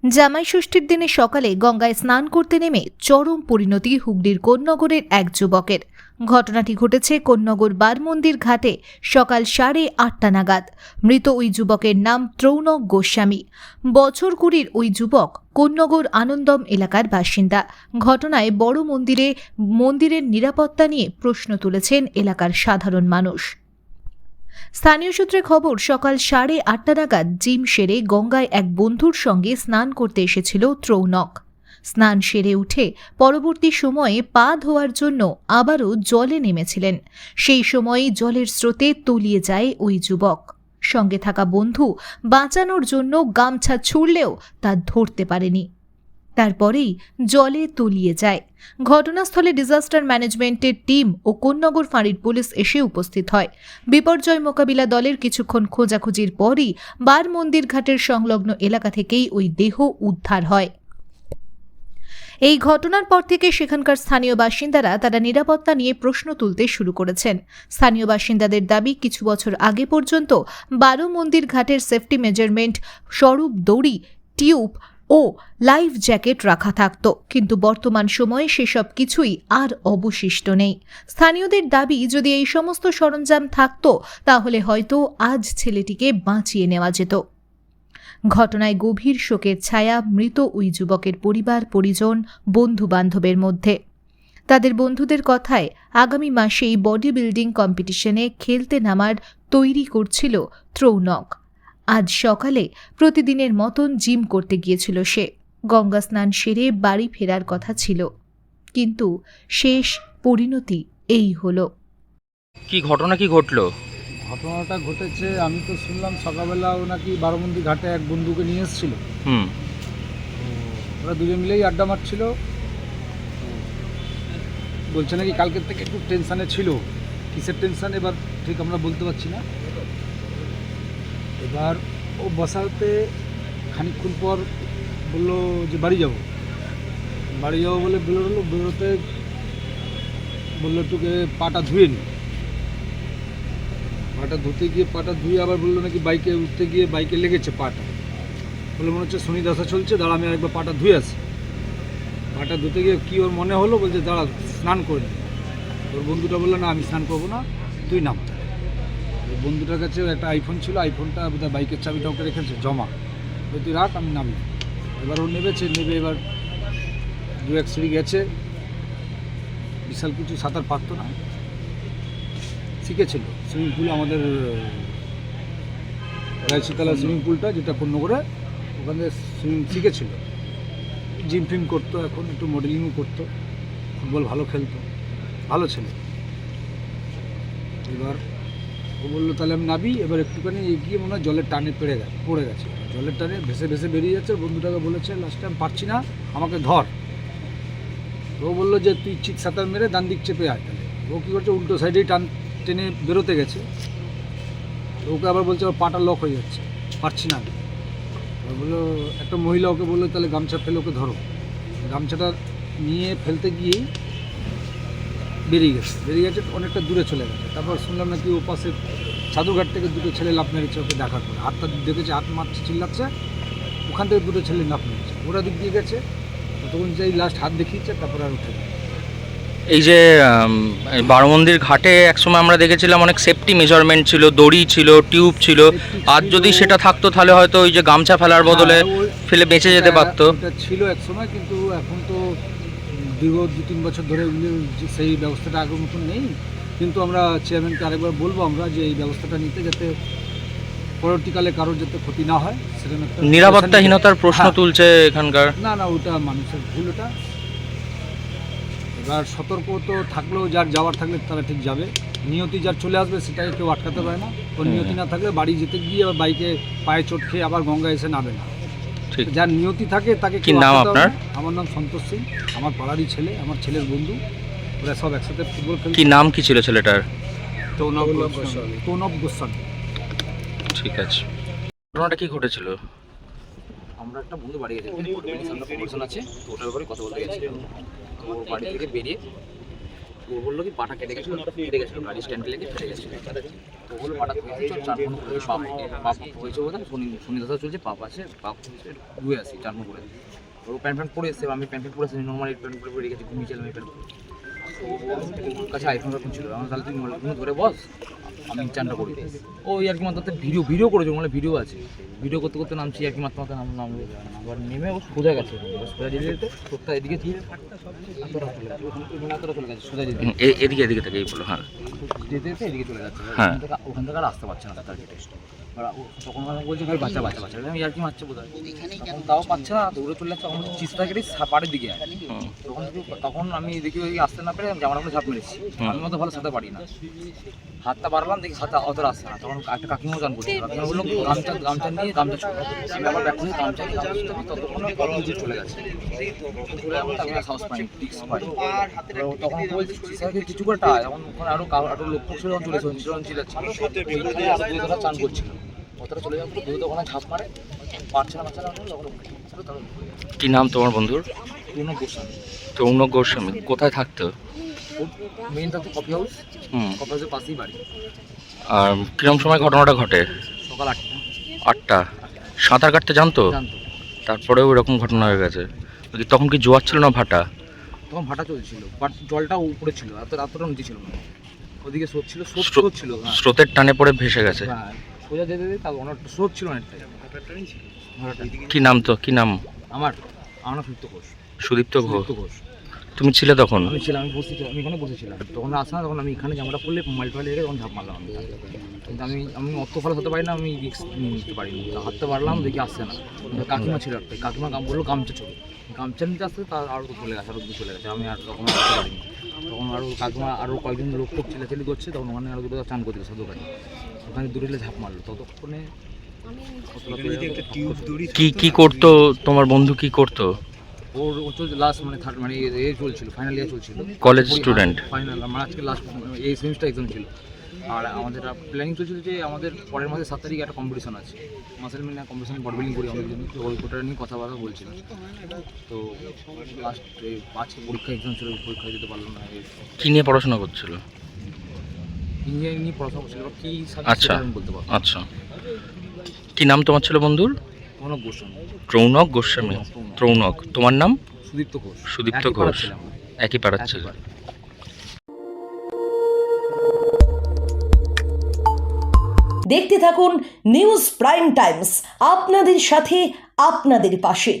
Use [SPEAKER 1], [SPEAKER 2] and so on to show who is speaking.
[SPEAKER 1] জামাই ষষ্ঠীর দিনে সকালে গঙ্গায় স্নান করতে নেমে চরম পরিণতি হুগলির কোন্নগরের এক যুবকের। ঘটনাটি ঘটেছে কোন্নগর বারমন্দির ঘাটে সকাল 8:30 নাগাদ। মৃত ওই যুবকের নাম ত্রৌনক গোস্বামী। বছর 20 ওই যুবক কোন্নগর আনন্দম এলাকার বাসিন্দা। ঘটনায় বড় মন্দিরের নিরাপত্তা নিয়ে প্রশ্ন তুলেছেন এলাকার সাধারণ মানুষ। স্থানীয় সূত্রে খবর, সকাল 8:30 নাগাদ জিম সেরে গঙ্গায় এক বন্ধুর সঙ্গে স্নান করতে এসেছিল ত্রৌনক। স্নান সেরে উঠে পরবর্তী সময়ে পা ধোয়ার জন্য আবারও জলে নেমেছিলেন। সেই সময়েই জলের স্রোতে তলিয়ে যায় ওই যুবক। সঙ্গে থাকা বন্ধু বাঁচানোর জন্য গামছা ছুঁড়লেও তা ধরতে পারেনি। তারপরেই জলে তলিয়ে যায়। ঘটনাস্থলে ডিজাস্টার ম্যানেজমেন্টের টিম ও কোন্নগর ফাঁড়ির পুলিশ এসে উপস্থিত হয়। বিপর্যয় মোকাবিলা দলের কিছুক্ষণ খোঁজাখুঁজির পরই বারমন্দির ঘাটের সংলগ্ন এলাকা থেকেই ওই দেহ উদ্ধার হয়। এই ঘটনার পর থেকে সেখানকার স্থানীয় বাসিন্দারা তারা নিরাপত্তা নিয়ে প্রশ্ন তুলতে শুরু করেছেন। স্থানীয় বাসিন্দাদের দাবি, কিছু বছর আগে পর্যন্ত বারমন্দির ঘাটের সেফটি মেজারমেন্ট স্বরূপ দড়ি, টিউব ও লাইফ জ্যাকেট রাখা থাকত, কিন্তু বর্তমান সময়ে সেসব কিছুই আর অবশিষ্ট নেই। স্থানীয়দের দাবি, যদি এই সমস্ত সরঞ্জাম থাকত তাহলে হয়তো আজ ছেলেটিকে বাঁচিয়ে নেওয়া যেত। ঘটনায় গভীর শোকের ছায়া মৃত ওই যুবকের পরিবার পরিজন, বন্ধু বান্ধবের মধ্যে। তাদের বন্ধুদের কথায় আগামী মাসেই বডি বিল্ডিং কম্পিটিশনে খেলতে নামার তৈরি করছিল ত্রৌনক। আজ সকালে প্রতিদিনের মতন জিম করতে গিয়েছিল সে। গঙ্গা স্নান সেরে বাড়ি ফেরার কথা ছিল, কিন্তু শেষ পরিণতি এই হলো।
[SPEAKER 2] কি ঘটনা কি ঘটলো?
[SPEAKER 3] ঘটনাটা ঘটেছে, আমি তো শুনলাম সকালবেলা ও নাকি বারমন্দির ঘাটে এক বন্ধুকে নিয়ে এসেছিল। ওরা দুজন মিলেই আড্ডা মারছিল। বলছে নাকি কালকের থেকে একটু টেনশানে ছিল। কিসের টেনশান এবার ঠিক আমরা বলতে পারছি না। এবার ও বসাতে খানিকক্ষণ পর বললো যে বাড়ি যাব বলে বেরোতে বললো একটুকে পাটা ধুয়ে নি। পাটা ধুতে গিয়ে পাটা ধুয়ে আবার বললো নাকি বাইকে উঠতে গিয়ে বাইকে লেগেছে পাটা। বলে মনে হচ্ছে শনি দশা চলছে, দাঁড়া আমি একবার পাটা ধুয়ে আসি। পাটা ধুতে গিয়ে কী ওর মনে হলো, বলছে দাঁড়া স্নান করে নি। ওর বন্ধুটা বললো না আমি স্নান করবো না, তুই নাম। ওই বন্ধুটার কাছে একটা আইফোন ছিল, আইফোনটা বোধহয় বাইকের চাবিটা ওকে রেখেছে জমা, তুই রাখ আমি নামি। এবার ও নেবে এবার 2-1 সিঁড়ি গেছে। বিশাল কিছু সাঁতার পারতো না, শিখেছিল সুইমিং পুল, আমাদের রায়শীতলা সুইমিং পুলটা যেটা কোন্নগরে, ওখানে সুইমিং শিখেছিল। জিম ফিম করতো, এখন একটু মডেলিংও করতো, ফুটবল ভালো খেলতো, ভালো ছেলে। এবার ও বললো তাহলে আমি নাবি। এবার একটুখানি এগিয়ে মনে হয় জলের টানে পড়ে গেছে। জলের টানে ভেসে ভেসে বেরিয়ে যাচ্ছে। বন্ধুটাকে বলেছে লাস্টে আমি পারছি না, আমাকে ধর। ও বললো যে তুই চিৎ সাঁতার মেরে ডান দিক চেপে আয়। তাহলে ও কী করছে, উল্টো সাইডেই টেনে বেরোতে গেছে। ওকে আবার বলছে ওর পাটা লক হয়ে যাচ্ছে, পারছি না। বললো একটা মহিলা ওকে বললো তাহলে গামছা ফেলে ওকে ধরো। গামছাটা নিয়ে ফেলতে গিয়েই বেরিয়ে গেছে, অনেকটা দূরে চলে গেছে। তারপর শুনলাম নাকি ও পাশে সাধুঘাট থেকে দুটো ছেলে লাফ মেরেছে ওকে দেখার পরে। হাতটা দেখেছে, হাত মারছে, চিল্লাচ্ছে, ওখান থেকে দুটো ছেলে লাফ মেরেছে, ওরা দিক দিয়ে গেছে। তখন যেই লাস্ট হাত দেখিয়েছে, তারপরে আর উঠে।
[SPEAKER 2] এই যে বারমন্দির ঘাটে একসময় আমরা দেখেছিলাম অনেক সেফটি মেজারমেন্ট ছিল, দড়ি ছিল, টিউব ছিল। আজ যদি সেটা থাকতো তাহলে হয়তো ওই যে গামছা ফেলার বদলে ফেলে বেঁচে যেতে পারতো।
[SPEAKER 3] এটা ছিল একসময়, কিন্তু এখন তো দীর্ঘ 2-3 বছর ধরে সেই ব্যবস্থাটা আগের মতন নেই। কিন্তু আমরা চেয়ারম্যানকে আরেকবার বলবো আমরা যে এই ব্যবস্থাটা নিতে, যাতে পরবর্তীকালে কারোর যাতে ক্ষতি না হয় সেরকম একটা
[SPEAKER 2] নিরাপত্তাহীনতার প্রশ্ন তুলছে এখানকার।
[SPEAKER 3] না ওটা মানুষের ভুল। ওটা এবার সতর্ক তো থাকলেও, যার যাওয়ার থাকলে তারা ঠিক যাবে। নিয়তি যার চলে আসবে সেটাকে কেউ আটকাতে পারে না। ওর নিয়তি না থাকলে বাড়ি যেতে গিয়ে আবার বাইকে পায়ে চোট খেয়ে আবার গঙ্গা এসে নামে না। যার নিয়তি থাকে তাকে।
[SPEAKER 2] কি নাম আপনার?
[SPEAKER 3] আমার নাম সন্তোষ সিং, আমার পাড়ারই ছেলে, আমার ছেলের বন্ধু। ওরা সব একসাথে ফুটবল খেলে।
[SPEAKER 2] কি নাম কি ছিল ছেলেটার?
[SPEAKER 3] প্রণব গোস্বামী।
[SPEAKER 2] ঠিক আছে। ঘটনাটা কি ঘটেছিল?
[SPEAKER 4] আমরা একটা বন্ধু বাড়ি গেছি, সামনে প্রমোশন আছে, তো ওটার ব্যাপারে কথা বলতে গেছি। তো বাড়ি থেকে বেরিয়ে ও বললো কি পাটা কেটে গেছিলো, গাড়ি স্ট্যান্ডে লেগে ফেটে গেছিলো। ও বললো পাটা চল চার ফোন করে পাপ হয়েছে বোধ হয়, শনি দাদা চলছে, পাপ আছে, পাপ ধুয়ে আসি চার ফোন করে। ও প্যান্ট প্যান্ট পরে এসছে, আমি প্যান্ট প্যান্ট পরে এসেছি, নর্মাল প্যান্ট পরে রেখেছি, ঘুমিয়েছিলাম এই প্যান্ট পরে। ওর কাছে আইফোন ছিল, আমার তাহলে তুমি ধরে বস, আমি চানটা করি। ও আর কি মাত্র ভিডিও করেছে, মানে ভিডিও আছে, ভিডিও করতে করতে নামছি আর কি মাত্র নামলো, আবার নেমে ও সোজা গেছে, সোজা যেতে তোরটা এদিকে দিয়ে এতটা চলে গেছে সোজা যেতে,
[SPEAKER 2] এদিকে থেকে এই বলো। হ্যাঁ,
[SPEAKER 4] যেতে যেতে এদিকে চলে যাচ্ছে।
[SPEAKER 2] হ্যাঁ।
[SPEAKER 4] ওখান থেকে আর আসতে পারছে না তার টেস্ট। তখন আমাকে বলছে ভাই বাচ্চা আমি আর কি মারছে বোধ হয়, তখন তাও পাচ্ছে না, দৌড়ে চলে যাচ্ছে, তখন চিস্তা কেটে পাড়ের দিকে আয়। তখন আমি দেখি ওই আসতে না পেরে জামার মধ্যে ঝাঁপ মেরেছি, আমি মতো ভালো সাঁতার পারি না, হাতটা বাড়লাম দেখি সাঁতার অতটা আসছে না। তখন একটা কাকিমাও চান করছে, কাকিমা বললো গামছা নিয়ে গামছা ছোট, আমি আবার ব্যাক করে গামছা ততক্ষণে চলে গেছে, চলে যাবো তাকে সাহস পাইনি, টিক্স পাই। তখন বলছি স্যারকে কিছু করে টাই, তখন ওখানে আরো লোক ছিল, চান করছিল, অতটা চলে যাবো দুই ওখানে ঝাঁপ মারে, পারছে না বাচ্চারা, তখন
[SPEAKER 2] কি নাম তোমার বন্ধুর?
[SPEAKER 4] পুরনো গোস্বামী।
[SPEAKER 2] রৌনক গোস্বামী কোথায় থাকতো?
[SPEAKER 4] মেইন থাকতো কফি হাউস,
[SPEAKER 2] হুম।
[SPEAKER 4] কফি হাউসের পাশেই বাড়ি।
[SPEAKER 2] আর কিরম সময় ঘটনাটা ঘটে?
[SPEAKER 4] সকাল 8টা।
[SPEAKER 2] 8টা। সাঁতার কাটতে জানতো?
[SPEAKER 4] জানতো।
[SPEAKER 2] তারপরেও এরকম ঘটনা হয়ে গেছে। তখন কি জোয়ার ছিল না ভাটা?
[SPEAKER 4] তখন ভাটা চলছিল, বাট জলটা উপরে ছিল, এতটা নিচে ছিল না, ওদিকে স্রোত ছিল,
[SPEAKER 2] স্রোত-
[SPEAKER 4] স্রোত ছিল, হ্যাঁ।
[SPEAKER 2] স্রোতের টানে পড়ে ভেসে গেছে।
[SPEAKER 4] হ্যাঁ, সোজা যেতে যেতে তার অনেকটা স্রোত ছিল অনেকটাই। ভাটাটা।
[SPEAKER 2] কি নাম তো? কি নাম?
[SPEAKER 4] আমার নাম সুদীপ্ত ঘোষ।
[SPEAKER 2] সুদীপ্ত ঘোষ।
[SPEAKER 4] সুদীপ্ত ঘোষ।
[SPEAKER 2] তুমি ছিলে তখন?
[SPEAKER 4] আমি ছিলাম, আমি এখানে বসেছিলাম, তখন আসা না, তখন আমি এখানে জামাটা পরলে মোবাইল টোবাইল রেখে তখন ঝাঁপ মারলাম আমি। কিন্তু আমি অত ভালো হতে পারি না, আমি রিস্ক নিতে পারিনি, হাতটা বাড়লাম দেখি আসছে না, কাকিমা ছিল একটা, কাকিমা বললো গামছা চলে, গামছা নিতে আসতে তার আরও চলে গেছে, আরও চলে গেছে, আমি আর তখন আসতে পারিনি। তখন আরও কাকিমা আরও কয়েকজন লোক টোক চিলাচিলি করছে, তখন ওখানে আরও দুটো চান করতে সাধু কাছে, ওখানে দূরে ঝাঁপ মারলো, ততক্ষণে
[SPEAKER 2] কি করতো তোমার বন্ধু? কি করতো?
[SPEAKER 4] ওর চলছে লাস্ট মানে থার্ড মানে এ চলছিল, ফাইনাল ইয়ার চলছিল,
[SPEAKER 2] কলেজ স্টুডেন্ট?
[SPEAKER 4] ফাইনাল আমার আজকে লাস্ট এই সেমিস্টার এক্সাম ছিল। আর আমাদের প্ল্যানিং চলছিল যে আমাদের পরের মাসে 7 তারিখে একটা কম্পিটিশন আছে, মাসেল মিলে কম্পিটিশন বডি বিল্ডিং করি আমাদের জন্য, তো ওই কোটা নিয়ে কথাবার্তা বলছিলাম। তো লাস্ট আজকে পরীক্ষা এক্সাম ছিল, পরীক্ষা দিতে পারলাম না।
[SPEAKER 2] কি নিয়ে পড়াশোনা করছিল?
[SPEAKER 4] ইঞ্জিনিয়ারিং নিয়ে পড়াশোনা করছিল, এবার কী
[SPEAKER 2] আচ্ছা
[SPEAKER 4] আমি বলতে পারবো।
[SPEAKER 2] আচ্ছা। কি নাম তোমার ছিল বন্ধুর?
[SPEAKER 4] কোনো গোস্বামী।
[SPEAKER 2] রৌনক গোস্বামী। রৌনক। তোমার নাম?
[SPEAKER 4] সুদীপ্ত ঘোষ।
[SPEAKER 2] সুদীপ্ত
[SPEAKER 4] একই পাড়ার
[SPEAKER 2] ঘোষ।
[SPEAKER 4] ছিলাম।
[SPEAKER 2] একই পাড়ার ছিল।
[SPEAKER 4] একই পাড়া।
[SPEAKER 5] দেখতে থাকুন নিউজ প্রাইম টাইমস, আপনাদের সাথে আপনাদের পাশে।